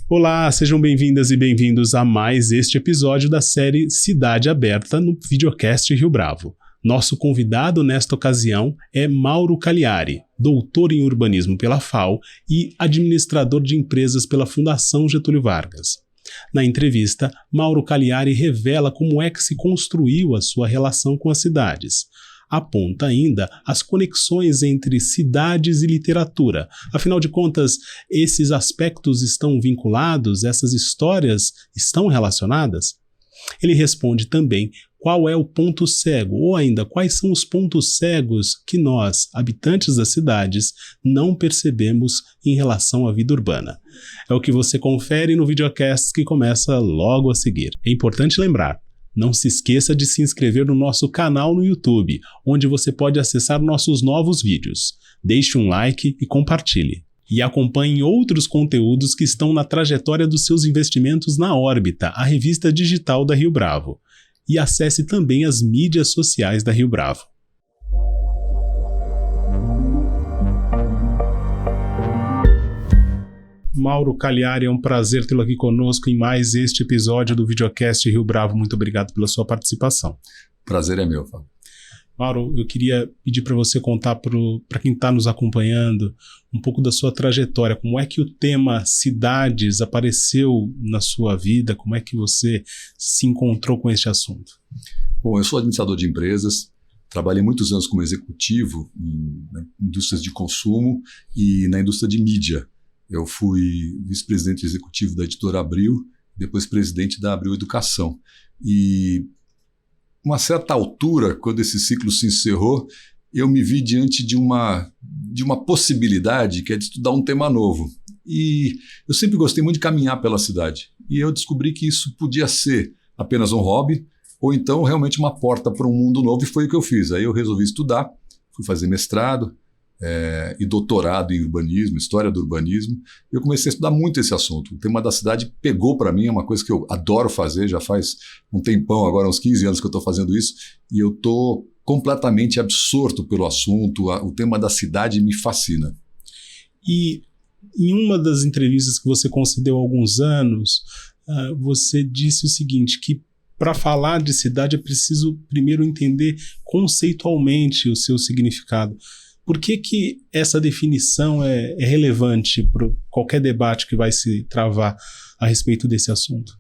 Olá, sejam bem-vindas e bem-vindos a mais este episódio da série Cidade Aberta no Videocast Rio Bravo. Nosso convidado nesta ocasião é Mauro Cagliari, doutor em urbanismo pela FAU e administrador de empresas pela Fundação Getúlio Vargas. Na entrevista, Mauro Cagliari revela como é que se construiu a sua relação com as cidades. Aponta ainda as conexões entre cidades e literatura. Afinal de contas, esses aspectos estão vinculados? Essas histórias estão relacionadas? Ele responde também qual é o ponto cego, ou ainda quais são os pontos cegos que nós, habitantes das cidades, não percebemos em relação à vida urbana. É o que você confere no videocast que começa logo a seguir. É importante lembrar: não se esqueça de se inscrever no nosso canal no YouTube, onde você pode acessar nossos novos vídeos. Deixe um like e compartilhe. E acompanhe outros conteúdos que estão na trajetória dos seus investimentos na Órbita, a revista digital da Rio Bravo. E acesse também as mídias sociais da Rio Bravo. Mauro Cagliari, é um prazer tê-lo aqui conosco em mais este episódio do Videocast Rio Bravo. Muito obrigado pela sua participação. Prazer é meu, Fábio. Mauro, eu queria pedir para você contar para quem está nos acompanhando um pouco da sua trajetória. Como é que o tema cidades apareceu na sua vida? Como é que você se encontrou com este assunto? Bom, eu sou administrador de empresas, trabalhei muitos anos como executivo em indústrias de consumo e na indústria de mídia. Eu fui vice-presidente executivo da editora Abril, depois presidente da Abril Educação. E uma certa altura, quando esse ciclo se encerrou, eu me vi diante de uma possibilidade, que é de estudar um tema novo. E eu sempre gostei muito de caminhar pela cidade. E eu descobri que isso podia ser apenas um hobby, ou então realmente uma porta para um mundo novo, e foi o que eu fiz. Aí eu resolvi estudar, fui fazer mestrado e doutorado em urbanismo, história do urbanismo. E eu comecei a estudar muito esse assunto. O tema da cidade pegou para mim, é uma coisa que eu adoro fazer, já faz um tempão, agora uns 15 anos que eu estou fazendo isso, e eu estou completamente absorto pelo assunto. O tema da cidade me fascina. E em uma das entrevistas que você concedeu há alguns anos, você disse o seguinte, que para falar de cidade é preciso primeiro entender conceitualmente o seu significado. Por que essa definição é relevante para qualquer debate que vai se travar a respeito desse assunto?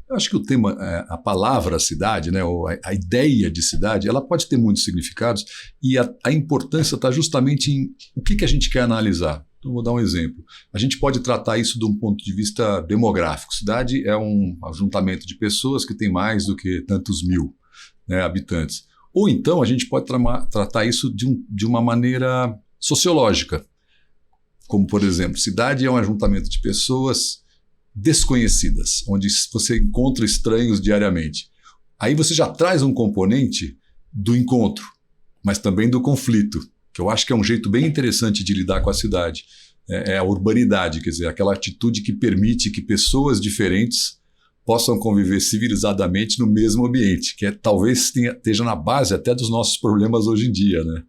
Eu acho que o tema, a palavra cidade, né, ou a ideia de cidade, ela pode ter muitos significados, e a importância está justamente em o que a gente quer analisar. Então, vou dar um exemplo. A gente pode tratar isso de um ponto de vista demográfico. Cidade é um ajuntamento de pessoas que tem mais do que tantos mil, né, habitantes. Ou então a gente pode tratar isso de uma maneira sociológica. Como, por exemplo, cidade é um ajuntamento de pessoas desconhecidas, onde você encontra estranhos diariamente. Aí você já traz um componente do encontro, mas também do conflito, que eu acho que é um jeito bem interessante de lidar com a cidade. É a urbanidade, quer dizer, aquela atitude que permite que pessoas diferentes possam conviver civilizadamente no mesmo ambiente, que talvez esteja na base até dos nossos problemas hoje em dia, né?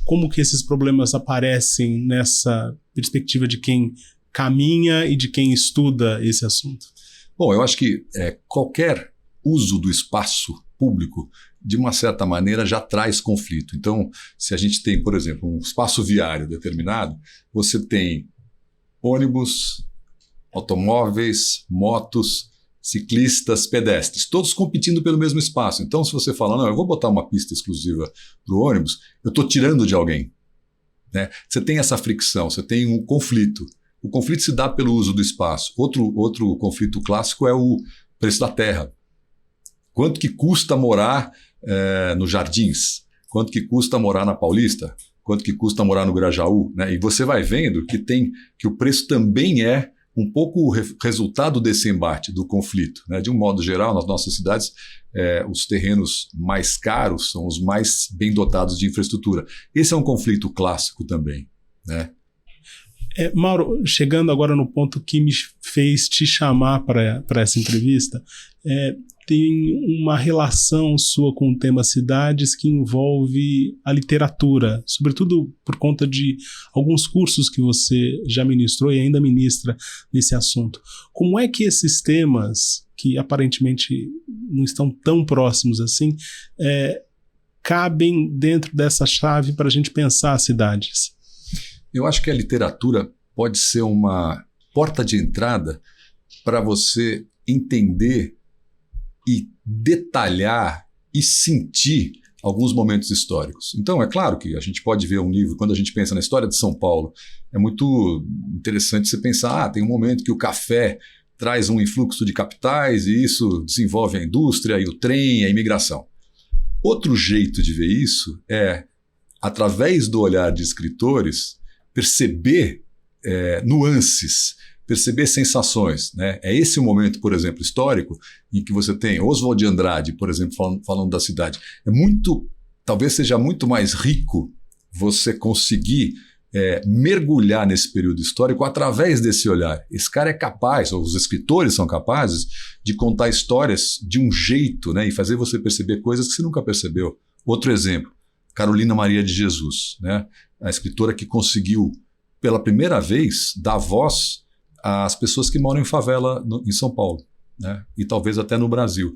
Como que esses problemas aparecem nessa perspectiva de quem caminha e de quem estuda esse assunto? Bom, eu acho que qualquer uso do espaço público, de uma certa maneira, já traz conflito. Então, se a gente tem, por exemplo, um espaço viário determinado, você tem ônibus, automóveis, motos, ciclistas, pedestres, todos competindo pelo mesmo espaço. Então, se você fala, não, eu vou botar uma pista exclusiva para o ônibus, eu estou tirando de alguém, né? Você tem essa fricção, você tem um conflito. O conflito se dá pelo uso do espaço. Outro conflito clássico é o preço da terra. Quanto que custa morar nos Jardins? Quanto que custa morar na Paulista? Quanto que custa morar no Grajaú? Né? E você vai vendo que o preço também é um pouco o resultado desse embate, do conflito, né? De um modo geral, nas nossas cidades, os terrenos mais caros são os mais bem dotados de infraestrutura. Esse é um conflito clássico também, né? Mauro, chegando agora no ponto que me fez te chamar para essa entrevista, tem uma relação sua com o tema cidades que envolve a literatura, sobretudo por conta de alguns cursos que você já ministrou e ainda ministra nesse assunto. Como é que esses temas, que aparentemente não estão tão próximos assim, cabem dentro dessa chave para a gente pensar as cidades? Eu acho que a literatura pode ser uma porta de entrada para você entender e detalhar e sentir alguns momentos históricos. Então, é claro que a gente pode ver um livro, quando a gente pensa na história de São Paulo, é muito interessante você pensar, tem um momento que o café traz um influxo de capitais e isso desenvolve a indústria e o trem, a imigração. Outro jeito de ver isso é, através do olhar de escritores, perceber nuances, perceber sensações, né? É esse o momento, por exemplo, histórico, em que você tem Oswald de Andrade, por exemplo, falando da cidade. Talvez seja muito mais rico você conseguir mergulhar nesse período histórico através desse olhar. Esse cara é capaz, ou os escritores são capazes, de contar histórias de um jeito, né? E fazer você perceber coisas que você nunca percebeu. Outro exemplo, Carolina Maria de Jesus, né? A escritora que conseguiu, pela primeira vez, dar voz às pessoas que moram em favela em São Paulo, né? E talvez até no Brasil.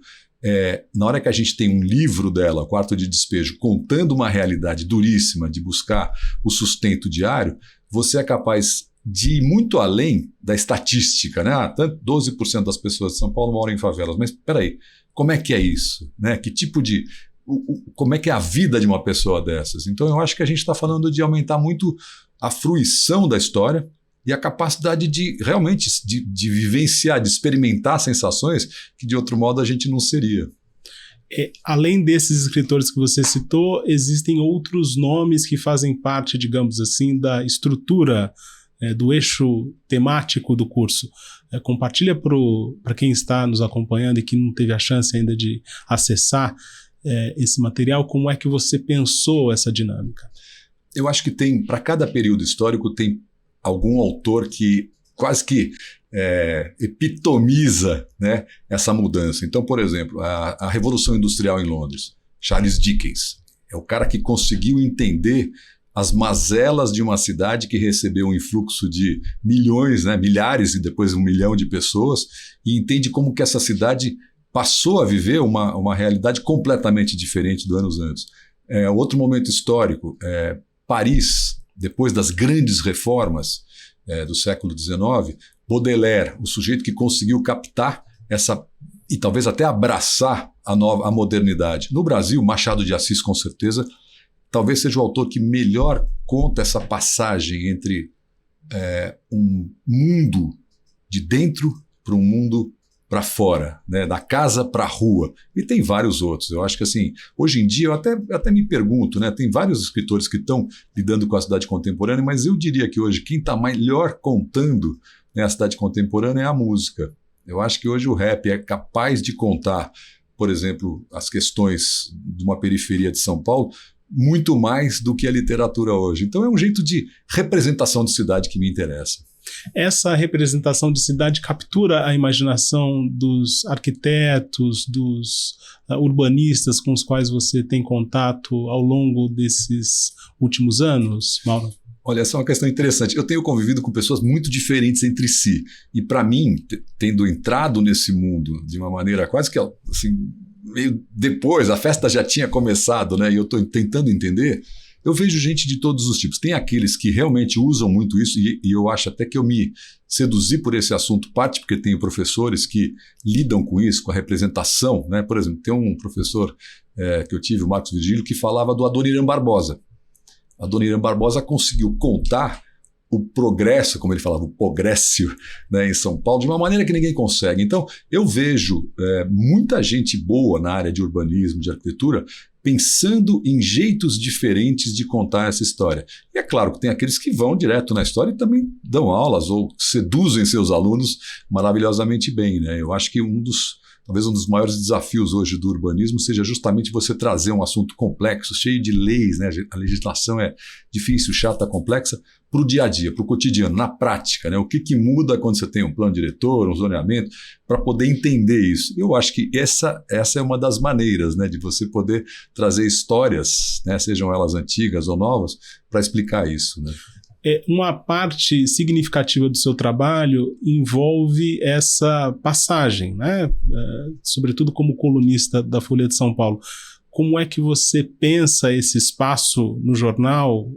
Na hora que a gente tem um livro dela, Quarto de Despejo, contando uma realidade duríssima de buscar o sustento diário, você é capaz de ir muito além da estatística, né? 12% das pessoas de São Paulo moram em favelas, mas espera aí, como é que é isso, né? Que tipo de... como é que é a vida de uma pessoa dessas? Então eu acho que a gente está falando de aumentar muito a fruição da história e a capacidade de realmente de vivenciar, de experimentar sensações que de outro modo a gente não seria. Além desses escritores que você citou, existem outros nomes que fazem parte, digamos assim, da estrutura do eixo temático do curso. Compartilha para quem está nos acompanhando e que não teve a chance ainda de acessar esse material, como é que você pensou essa dinâmica? Eu acho que para cada período histórico tem algum autor que quase que epitomiza, né, essa mudança. Então, por exemplo, a Revolução Industrial em Londres, Charles Dickens, é o cara que conseguiu entender as mazelas de uma cidade que recebeu um influxo de milhões, né, milhares e depois 1 milhão de pessoas, e entende como que essa cidade passou a viver uma realidade completamente diferente dos anos antes. Outro momento histórico, Paris, depois das grandes reformas do século XIX, Baudelaire, o sujeito que conseguiu captar e talvez até abraçar a modernidade. No Brasil, Machado de Assis, com certeza, talvez seja o autor que melhor conta essa passagem entre um mundo de dentro para um mundo para fora, né? Da casa para a rua. E tem vários outros. Eu acho que assim, hoje em dia eu até me pergunto, né? Tem vários escritores que estão lidando com a cidade contemporânea, mas eu diria que hoje quem está melhor contando, né, a cidade contemporânea é a música. Eu acho que hoje o rap é capaz de contar, por exemplo, as questões de uma periferia de São Paulo muito mais do que a literatura hoje. Então é um jeito de representação de cidade que me interessa. Essa representação de cidade captura a imaginação dos arquitetos, dos urbanistas com os quais você tem contato ao longo desses últimos anos, Mauro? Olha, essa é uma questão interessante. Eu tenho convivido com pessoas muito diferentes entre si. E para mim, tendo entrado nesse mundo de uma maneira quase que assim, meio depois, a festa já tinha começado, né? E eu estou tentando entender. Eu vejo gente de todos os tipos. Tem aqueles que realmente usam muito isso e eu acho até que eu me seduzi por esse assunto, parte porque tenho professores que lidam com isso, com a representação, né? Por exemplo, tem um professor que eu tive, o Marcos Virgílio, que falava do Adoniran Barbosa. Adoniran Barbosa conseguiu contar o progresso, como ele falava, o progresso, né, em São Paulo, de uma maneira que ninguém consegue. Então, eu vejo muita gente boa na área de urbanismo, de arquitetura, pensando em jeitos diferentes de contar essa história. E é claro que tem aqueles que vão direto na história e também dão aulas ou seduzem seus alunos maravilhosamente bem, né? Eu acho que um dos talvez um dos maiores desafios hoje do urbanismo seja justamente você trazer um assunto complexo, cheio de leis, né? A legislação é difícil, chata, complexa, para o dia a dia, para o cotidiano, na prática, né? O que muda quando você tem um plano diretor, um zoneamento, para poder entender isso. Eu acho que essa é uma das maneiras, né, de você poder trazer histórias, né, sejam elas antigas ou novas, para explicar isso, né? Uma parte significativa do seu trabalho envolve essa passagem, né? Sobretudo como colunista da Folha de São Paulo. Como é que você pensa esse espaço no jornal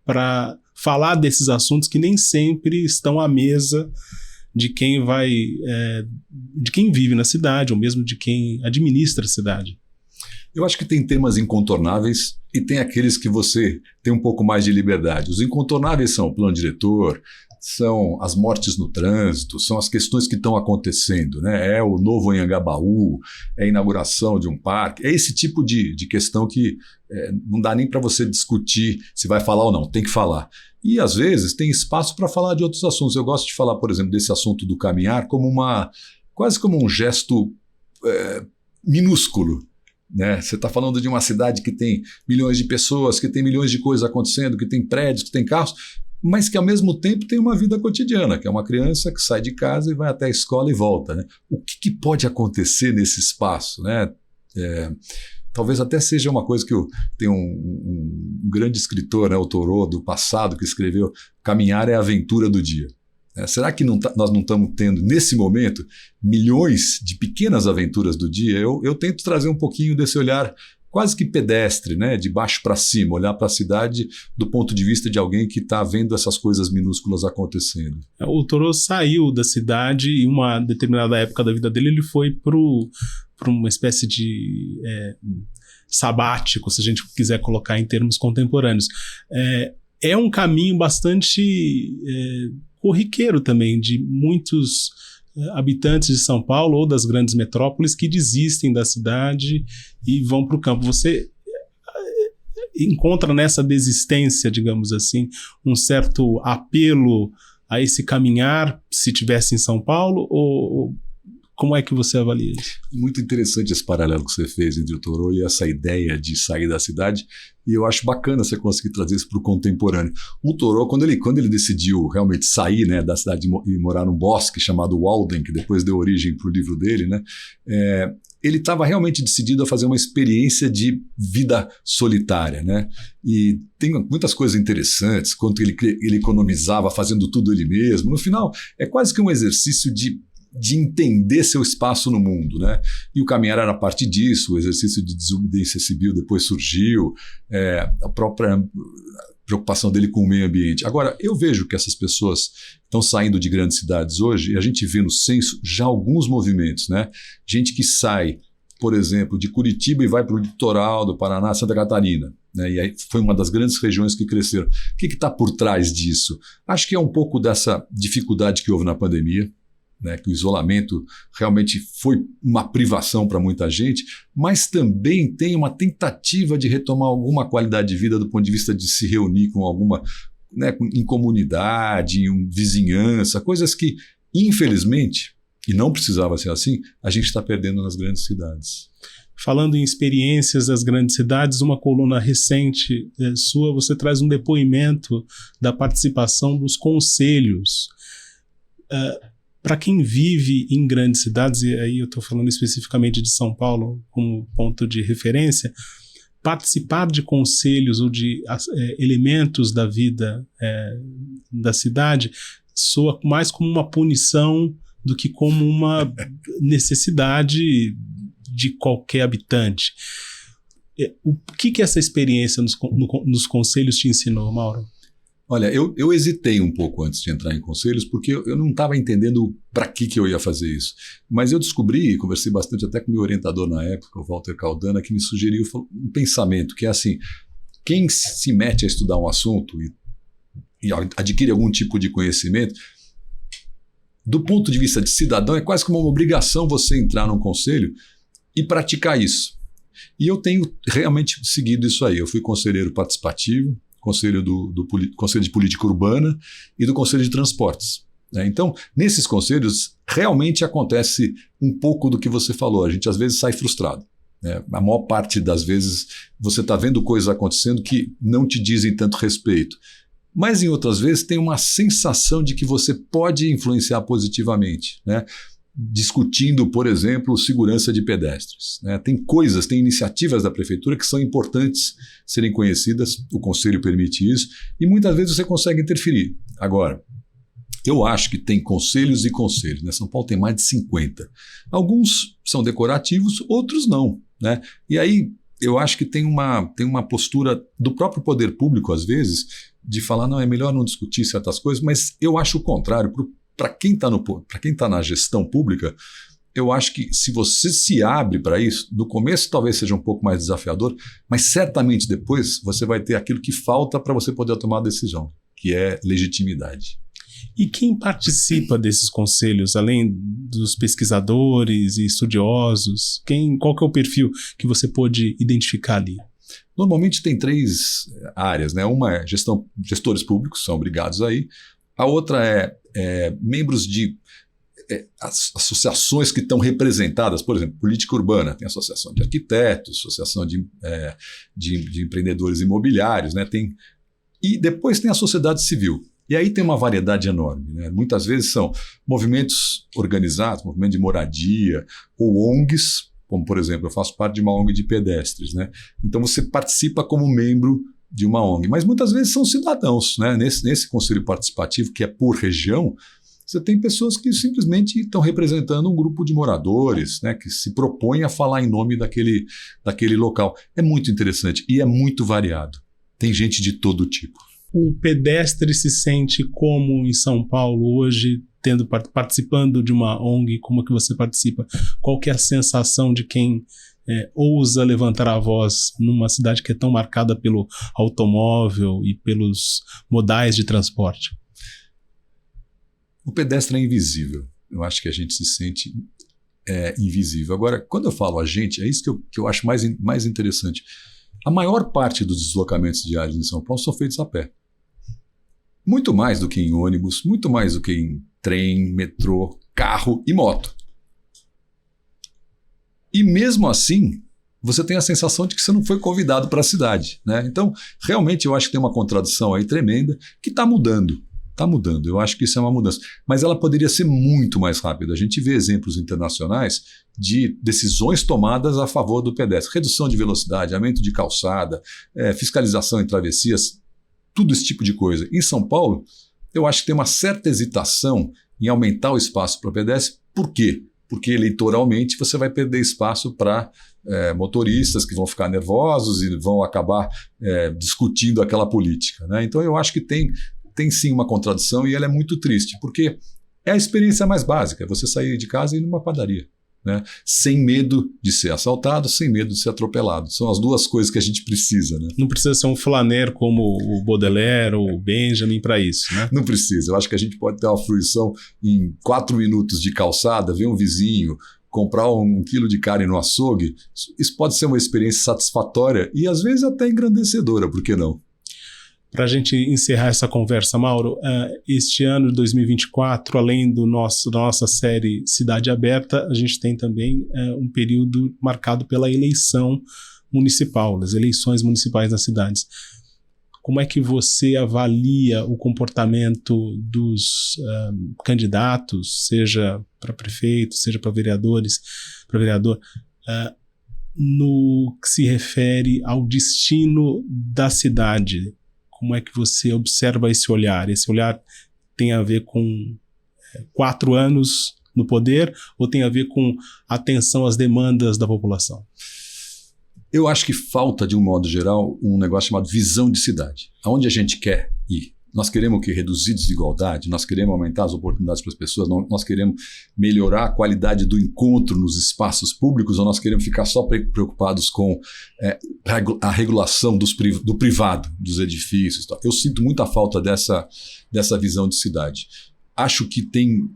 para falar desses assuntos que nem sempre estão à mesa de quem de quem vive na cidade, ou mesmo de quem administra a cidade? Eu acho que tem temas incontornáveis e tem aqueles que você tem um pouco mais de liberdade. Os incontornáveis são o plano diretor, são as mortes no trânsito, são as questões que estão acontecendo, né? É o novo Anhangabaú, é a inauguração de um parque, é esse tipo de questão que não dá nem para você discutir se vai falar ou não, tem que falar. E às vezes tem espaço para falar de outros assuntos. Eu gosto de falar, por exemplo, desse assunto do caminhar como quase como um gesto minúsculo. Né? Você está falando de uma cidade que tem milhões de pessoas, que tem milhões de coisas acontecendo, que tem prédios, que tem carros, mas que ao mesmo tempo tem uma vida cotidiana, que é uma criança que sai de casa e vai até a escola e volta. Né? O que pode acontecer nesse espaço? Né? Talvez até seja uma coisa que tem um grande escritor, né, o Thoreau, do passado, que escreveu: caminhar é a aventura do dia. Será que nós não estamos tendo, nesse momento, milhões de pequenas aventuras do dia? Eu tento trazer um pouquinho desse olhar quase que pedestre, né? De baixo para cima, olhar para a cidade do ponto de vista de alguém que está vendo essas coisas minúsculas acontecendo. O Thoreau saiu da cidade e em uma determinada época da vida dele ele foi para uma espécie de sabático, se a gente quiser colocar em termos contemporâneos. É um caminho bastante corriqueiro também de muitos habitantes de São Paulo ou das grandes metrópoles que desistem da cidade e vão para o campo. Você encontra nessa desistência, digamos assim, um certo apelo a esse caminhar se tivesse em São Paulo, ou como é que você avalia isso? Muito interessante esse paralelo que você fez entre o Thoreau e essa ideia de sair da cidade, e eu acho bacana você conseguir trazer isso para o contemporâneo. O Thoreau, quando ele decidiu realmente sair, né, da cidade e morar num bosque chamado Walden, que depois deu origem para o livro dele, né, ele estava realmente decidido a fazer uma experiência de vida solitária, né? E tem muitas coisas interessantes, quanto ele economizava fazendo tudo ele mesmo. No final, é quase que um exercício de entender seu espaço no mundo, né? E o caminhar era parte disso, o exercício de desobediência civil depois surgiu, a própria preocupação dele com o meio ambiente. Agora, eu vejo que essas pessoas estão saindo de grandes cidades hoje, e a gente vê no censo já alguns movimentos, né? Gente que sai, por exemplo, de Curitiba e vai para o litoral do Paraná, Santa Catarina, né? E aí foi uma das grandes regiões que cresceram. O que está por trás disso? Acho que é um pouco dessa dificuldade que houve na pandemia, né, que o isolamento realmente foi uma privação para muita gente, mas também tem uma tentativa de retomar alguma qualidade de vida do ponto de vista de se reunir com alguma, né, em comunidade, em vizinhança, coisas que, infelizmente, e não precisava ser assim, a gente está perdendo nas grandes cidades. Falando em experiências das grandes cidades, uma coluna recente sua, você traz um depoimento da participação dos conselhos. Para quem vive em grandes cidades, e aí eu estou falando especificamente de São Paulo como ponto de referência, participar de conselhos ou de elementos da vida da cidade soa mais como uma punição do que como uma necessidade de qualquer habitante. O que essa experiência nos conselhos te ensinou, Mauro? Olha, eu hesitei um pouco antes de entrar em conselhos, porque eu não estava entendendo para que eu ia fazer isso. Mas eu descobri, e conversei bastante até com o meu orientador na época, o Walter Caldana, que me sugeriu um pensamento, que é assim: quem se mete a estudar um assunto e adquire algum tipo de conhecimento, do ponto de vista de cidadão, é quase como uma obrigação você entrar num conselho e praticar isso. E eu tenho realmente seguido isso aí. Eu fui conselheiro participativo, conselho do Conselho de Política Urbana e do Conselho de Transportes. Né? Então, nesses conselhos, realmente acontece um pouco do que você falou. A gente às vezes sai frustrado. A maior parte das vezes você está vendo coisas acontecendo que não te dizem tanto respeito. Mas em outras vezes tem uma sensação de que você pode influenciar positivamente, né? Discutindo, por exemplo, segurança de pedestres, né? Tem iniciativas da prefeitura que são importantes serem conhecidas, o conselho permite isso, e muitas vezes você consegue interferir. Agora, eu acho que tem conselhos e conselhos, né? São Paulo tem mais de 50. Alguns são decorativos, outros não, né? E aí eu acho que tem uma postura do próprio poder público, às vezes, de falar, não, é melhor não discutir certas coisas, mas eu acho o contrário. Para quem está na gestão pública, eu acho que se você se abre para isso, no começo talvez seja um pouco mais desafiador, mas certamente depois você vai ter aquilo que falta para você poder tomar a decisão, que é legitimidade. E quem participa desses conselhos, além dos pesquisadores e estudiosos, qual que é o perfil que você pôde identificar ali? Normalmente tem 3 áreas, né? Uma é gestores públicos, são obrigados aí. A outra é membros de associações que estão representadas, por exemplo, política urbana, tem associação de arquitetos, associação de empreendedores imobiliários, né? E depois tem a sociedade civil. E aí tem uma variedade enorme, né? Muitas vezes são movimentos organizados, movimento de moradia, ou ONGs, como por exemplo, eu faço parte de uma ONG de pedestres, né? Então você participa como membro de uma ONG, mas muitas vezes são cidadãos, né? Nesse conselho participativo, que é por região, você tem pessoas que simplesmente estão representando um grupo de moradores, né? Que se propõem a falar em nome daquele local. É muito interessante e é muito variado. Tem gente de todo tipo. O pedestre se sente como em São Paulo hoje, participando de uma ONG, como que você participa? Qual que é a sensação de quem ousa levantar a voz numa cidade que é tão marcada pelo automóvel e pelos modais de transporte? O pedestre é invisível. Eu acho que a gente se sente invisível. Agora, quando eu falo a gente, é isso que eu acho mais interessante. A maior parte dos deslocamentos diários em São Paulo são feitos a pé. Muito mais do que em ônibus, muito mais do que em trem, metrô, carro e moto. E mesmo assim, você tem a sensação de que você não foi convidado para a cidade, né? Então, realmente eu acho que tem uma contradição aí tremenda que está mudando. Está mudando, eu acho que isso é uma mudança. Mas ela poderia ser muito mais rápida. A gente vê exemplos internacionais de decisões tomadas a favor do pedestre. Redução de velocidade, aumento de calçada, fiscalização em travessias, tudo esse tipo de coisa. Em São Paulo, eu acho que tem uma certa hesitação em aumentar o espaço para pedestre. Por quê? Porque eleitoralmente você vai perder espaço para motoristas que vão ficar nervosos e vão acabar discutindo aquela política, né? Então eu acho que tem sim uma contradição e ela é muito triste, porque é a experiência mais básica, você sair de casa e ir numa padaria, né? Sem medo de ser assaltado, sem medo de ser atropelado. São as duas coisas que a gente precisa, né? Não precisa ser um flaner como o Baudelaire ou o Benjamin para isso, né? Não precisa. Eu acho que a gente pode ter uma fruição em 4 minutos de calçada, ver um vizinho, comprar 1 quilo de carne no açougue. Isso pode ser uma experiência satisfatória e às vezes até engrandecedora, por que não? Para a gente encerrar essa conversa, Mauro, este ano de 2024, além da nossa série Cidade Aberta, a gente tem também um período marcado pela eleição municipal, as eleições municipais nas cidades. Como é que você avalia o comportamento dos candidatos, seja para prefeito, seja para vereador, no que se refere ao destino da cidade? Como é que você observa esse olhar? Esse olhar tem a ver com 4 anos no poder ou tem a ver com atenção às demandas da população? Eu acho que falta, de um modo geral, um negócio chamado visão de cidade. Aonde a gente quer ir? Nós queremos o quê? Reduzir desigualdade? Nós queremos aumentar as oportunidades para as pessoas? Nós queremos melhorar a qualidade do encontro nos espaços públicos ou nós queremos ficar só preocupados com a regulação do privado, dos edifícios? Eu sinto muita falta dessa visão de cidade. Acho que tem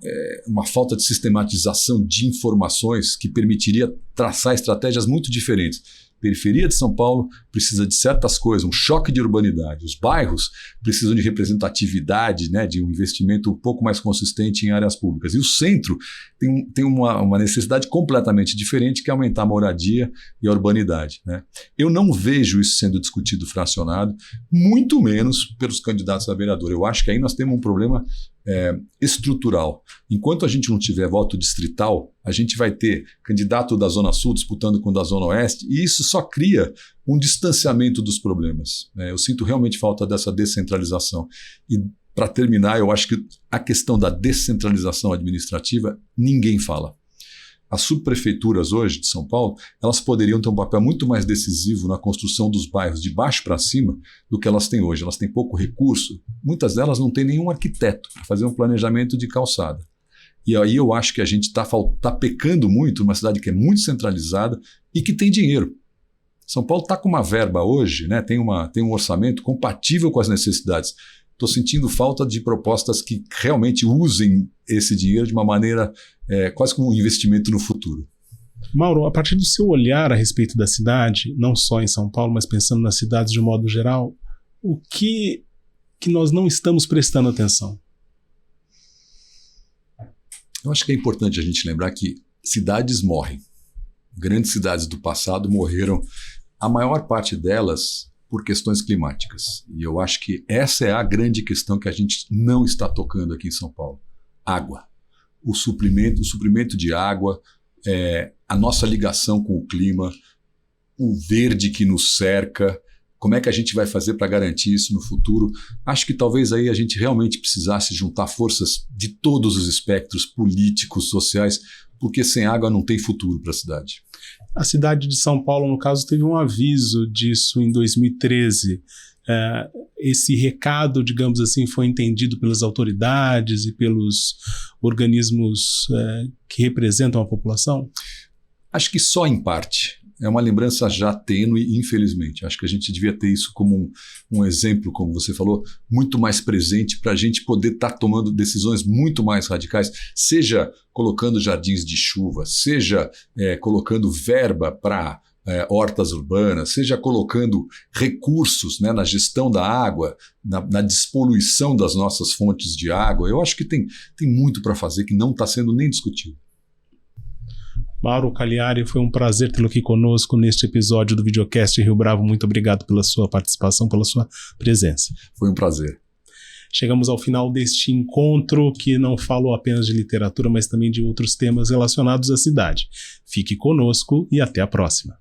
uma falta de sistematização de informações que permitiria traçar estratégias muito diferentes. Periferia de São Paulo precisa de certas coisas, um choque de urbanidade. Os bairros precisam de representatividade, né, de um investimento um pouco mais consistente em áreas públicas. E o centro tem uma necessidade completamente diferente, que é aumentar a moradia e a urbanidade, né? Eu não vejo isso sendo discutido fracionado, muito menos pelos candidatos a vereador. Eu acho que aí nós temos um problema estrutural. Enquanto a gente não tiver voto distrital, a gente vai ter candidato da Zona Sul disputando com o da Zona Oeste, e isso só cria um distanciamento dos problemas. Eu sinto realmente falta dessa descentralização. E, para terminar, eu acho que a questão da descentralização administrativa, ninguém fala. As subprefeituras hoje de São Paulo, elas poderiam ter um papel muito mais decisivo na construção dos bairros de baixo para cima do que elas têm hoje. Elas têm pouco recurso, muitas delas não têm nenhum arquiteto para fazer um planejamento de calçada. E aí eu acho que a gente está pecando muito numa cidade que é muito centralizada e que tem dinheiro. São Paulo está com uma verba hoje, né, tem um orçamento compatível com as necessidades. Estou sentindo falta de propostas que realmente usem esse dinheiro de uma maneira quase como um investimento no futuro. Mauro, a partir do seu olhar a respeito da cidade, não só em São Paulo, mas pensando nas cidades de modo geral, o que nós não estamos prestando atenção? Eu acho que é importante a gente lembrar que cidades morrem. Grandes cidades do passado morreram, a maior parte delas por questões climáticas. E eu acho que essa é a grande questão que a gente não está tocando aqui em São Paulo. Água. O suprimento de água, a nossa ligação com o clima, o verde que nos cerca, como é que a gente vai fazer para garantir isso no futuro? Acho que talvez aí a gente realmente precisasse juntar forças de todos os espectros políticos, sociais, porque sem água não tem futuro para a cidade. A cidade de São Paulo, no caso, teve um aviso disso em 2013. Esse recado, digamos assim, foi entendido pelas autoridades e pelos organismos que representam a população? Acho que só em parte. É uma lembrança já tênue, infelizmente. Acho que a gente devia ter isso como um exemplo, como você falou, muito mais presente para a gente poder estar tomando decisões muito mais radicais, seja colocando jardins de chuva, seja colocando verba para hortas urbanas, seja colocando recursos, né, na gestão da água, na despoluição das nossas fontes de água. Eu acho que tem muito para fazer que não está sendo nem discutido. Mauro Cagliari, foi um prazer tê-lo aqui conosco neste episódio do Videocast Rio Bravo. Muito obrigado pela sua participação, pela sua presença. Foi um prazer. Chegamos ao final deste encontro que não falou apenas de literatura, mas também de outros temas relacionados à cidade. Fique conosco e até a próxima.